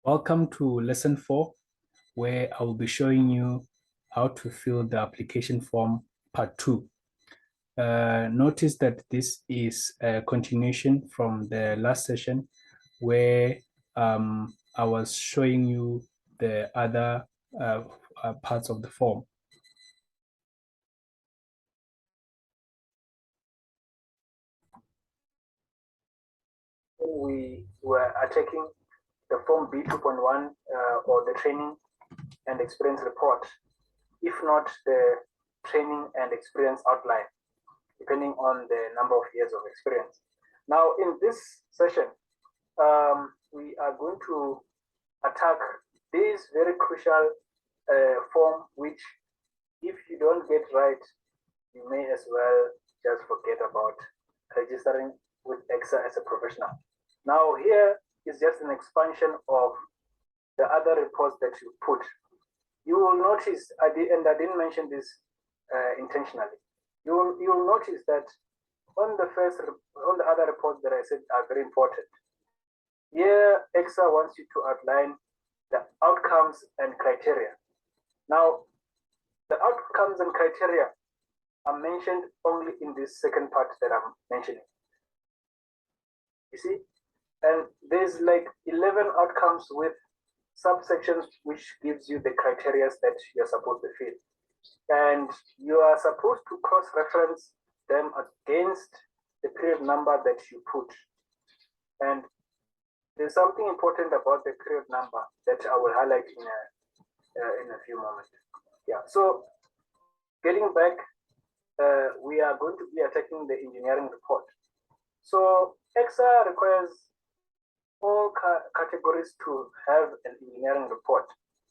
Welcome to lesson 4, where I will be showing you how to fill the application form part 2. Notice that this is a continuation from the last session where I was showing you the other parts of the form. We were taking the form B2.1 or the training and experience report, if not the training and experience outline, depending on the number of years of experience. Now, in this session, we are going to attack this very crucial form, which if you don't get right, you may as well just forget about registering with ECSA as a professional. Now, here is just an expansion of the other reports that you put. You will notice, and I didn't mention this intentionally, you will notice that on the other reports that I said are very important, here ECSA wants you to outline the outcomes and criteria. Now, the outcomes and criteria are mentioned only in this second part that I'm mentioning. You see? And there's like 11 outcomes with subsections which gives you the criteria that you're supposed to fill. And you are supposed to cross-reference them against the period number that you put. And there's something important about the period number that I will highlight in a few moments. Yeah, so getting back, we are going to be attacking the engineering report. So ECSA requires all categories to have an engineering report,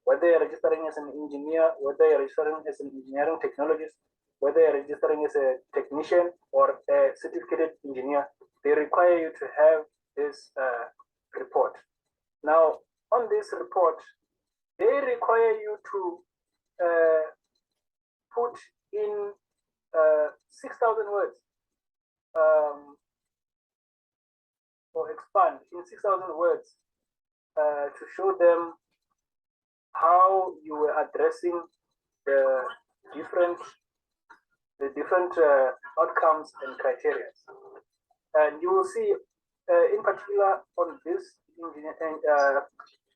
whether you're registering as an engineer, whether you're registering as an engineering technologist, whether you're registering as a technician or a certificated engineer, they require you to have this report. Now, on this report, they require you to put in 6,000 words or expand in 6,000 words to show them how you were addressing the different outcomes and criteria. And you will see, in particular, on this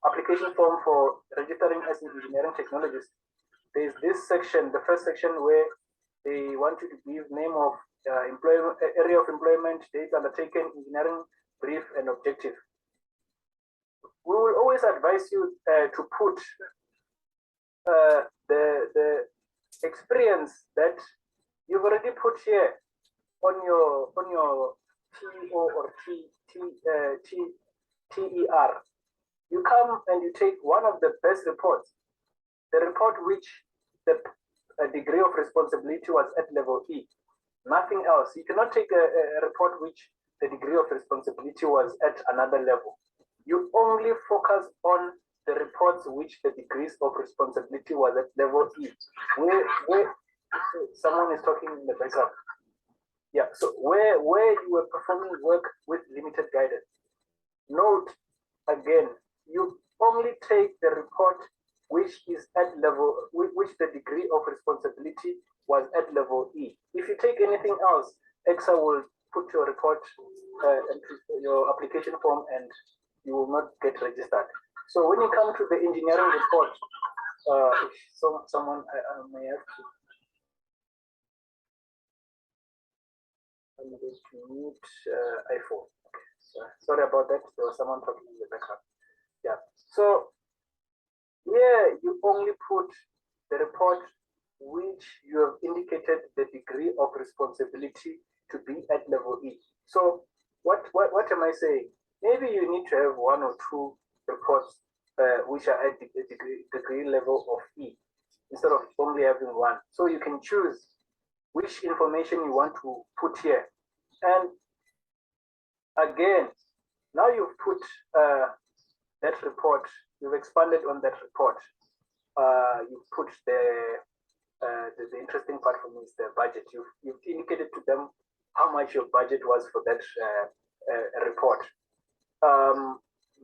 application form for registering as an engineering technologist, there's this section, the first section, where they want you to give name of employment, area of employment, date undertaken, engineering brief, and objective. We will always advise you to put the experience that you've already put here on your TO or TER. You come and you take one of the best reports, the report which the degree of responsibility was at level E, nothing else. You cannot take a report which the degree of responsibility was at another level. You only focus on the reports which the degrees of responsibility was at level E. Where someone is talking in the background. Yeah, so where you were performing work with limited guidance. Note again, you only take the report which is at level, which the degree of responsibility was at level E. If you take anything else, ECSA will put your report into your application form and you will not get registered. So when you come to the engineering report, someone may have to. I'm going to mute iPhone. Okay. So, sorry about that. There was someone talking in the background. Yeah. So here you only put the report which you have indicated the degree of responsibility to be at level E. So what am I saying? Maybe you need to have one or two reports which are at the degree level of E instead of only having one. So you can choose which information you want to put here. And again, now you've put that report, you've expanded on that report. You've put the interesting part for me is the budget. You've indicated to them how much your budget was for that report.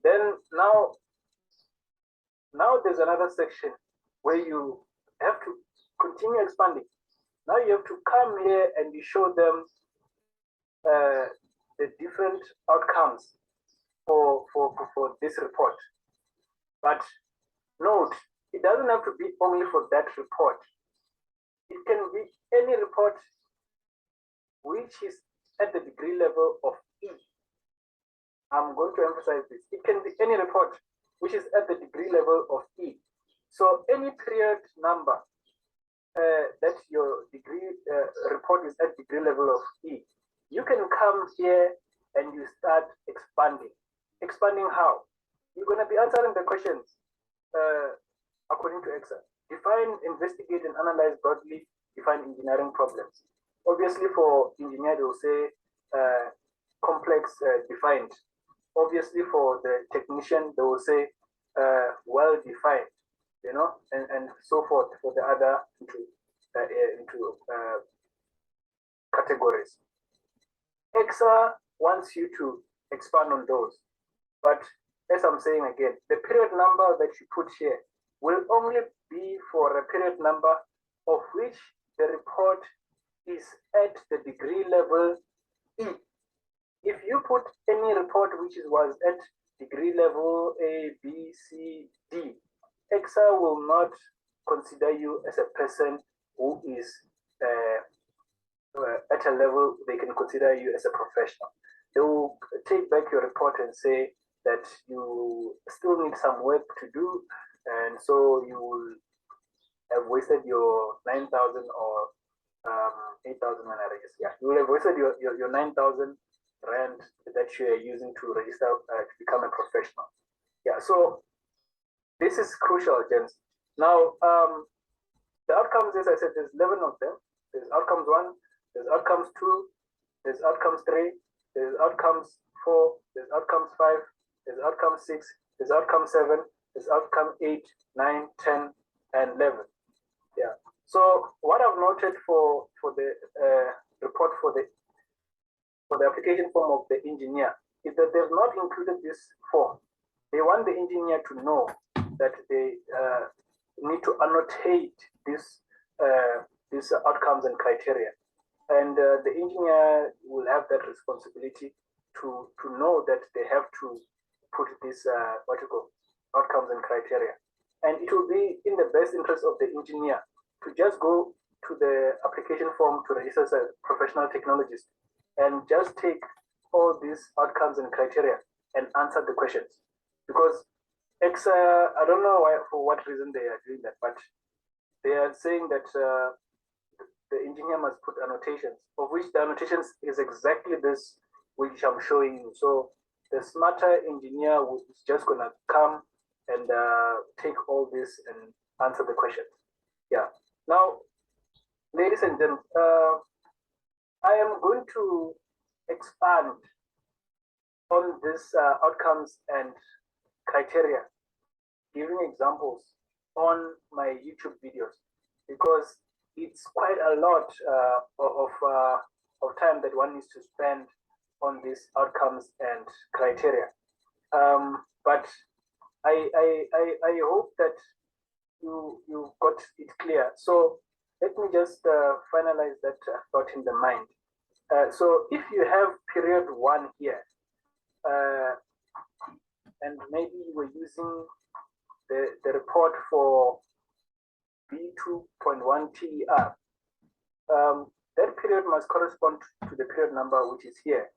Then now there's another section where you have to continue expanding. Now you have to come here and you show them the different outcomes for this report. But note, it doesn't have to be only for that report. It can be any report which is at the degree level of E. I'm going to emphasize this. It can be any report which is at the degree level of E. So any period number that your degree report is at degree level of E, you can come here and you start expanding. Expanding how? You're going to be answering the questions according to ECSA. Define, investigate, and analyze broadly defined engineering problems. Obviously, for engineer, they will say complex defined. Obviously, for the technician, they will say well defined, you know, and so forth for the other into categories. ECSA wants you to expand on those, but as I'm saying again, the period number that you put here will only be for a period number of which the report is at the degree level E. If you put any report which was at degree level A, B, C, D, ECSA will not consider you as a person who is at a level they can consider you as a professional. They will take back your report and say that you still need some work to do, and so you will have wasted your 9,000 or 8,000 guess. Yeah, you will have wasted your 9,000 rand that you are using to register to become a professional. Yeah, so this is crucial, gents. Now, the outcomes, as I said, there's 11 of them. There's outcomes 1, there's outcomes 2, there's outcomes 3, there's outcomes 4, there's outcomes 5, there's outcome 6, there's outcome 7, there's outcome 8, 9, 10, and 11. Yeah. So what I've noted for the report for the application form of the engineer is that they've not included this form. They want the engineer to know that they need to annotate these outcomes and criteria, and the engineer will have that responsibility to know that they have to put this outcomes and criteria, and it will be in the best interest of the engineer to just go to the application form to register as a professional technologist and just take all these outcomes and criteria and answer the questions. Because ECSA, I don't know why, for what reason they are doing that, but they are saying that the engineer must put annotations, of which the annotations is exactly this which I'm showing you. So the smarter engineer is just gonna come and take all this and answer the questions. Yeah. Now, ladies and gentlemen, I am going to expand on this outcomes and criteria, giving examples on my YouTube videos, because it's quite a lot of time that one needs to spend on these outcomes and criteria. But I hope that you got it clear. So let me just finalize that thought in the mind. So if you have period 1 here, and maybe you were using the report for B2.1 TER, that period must correspond to the period number which is here.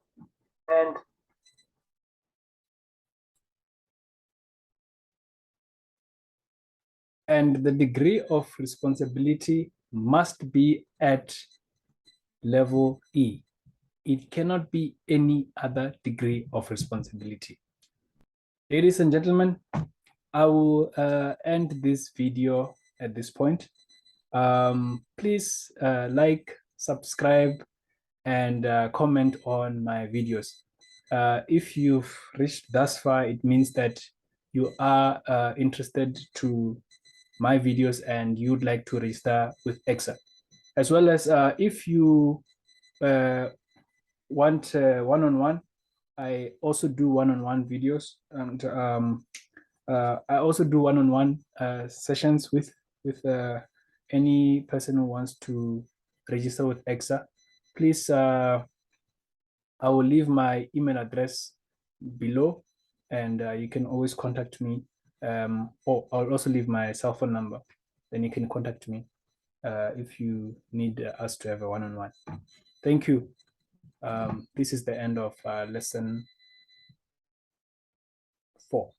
And the degree of responsibility must be at level E. It cannot be any other degree of responsibility. Ladies and gentlemen, I will end this video at this point. Please like, subscribe, and comment on my videos. If you've reached thus far, it means that you are interested to my videos and you'd like to register with ECSA. As well as if you want one-on-one, I also do one-on-one videos, and I also do one-on-one sessions with any person who wants to register with ECSA. Please, I will leave my email address below, and you can always contact me. Or I'll also leave my cell phone number. Then you can contact me if you need us to have a one-on-one. Thank you. This is the end of lesson 4.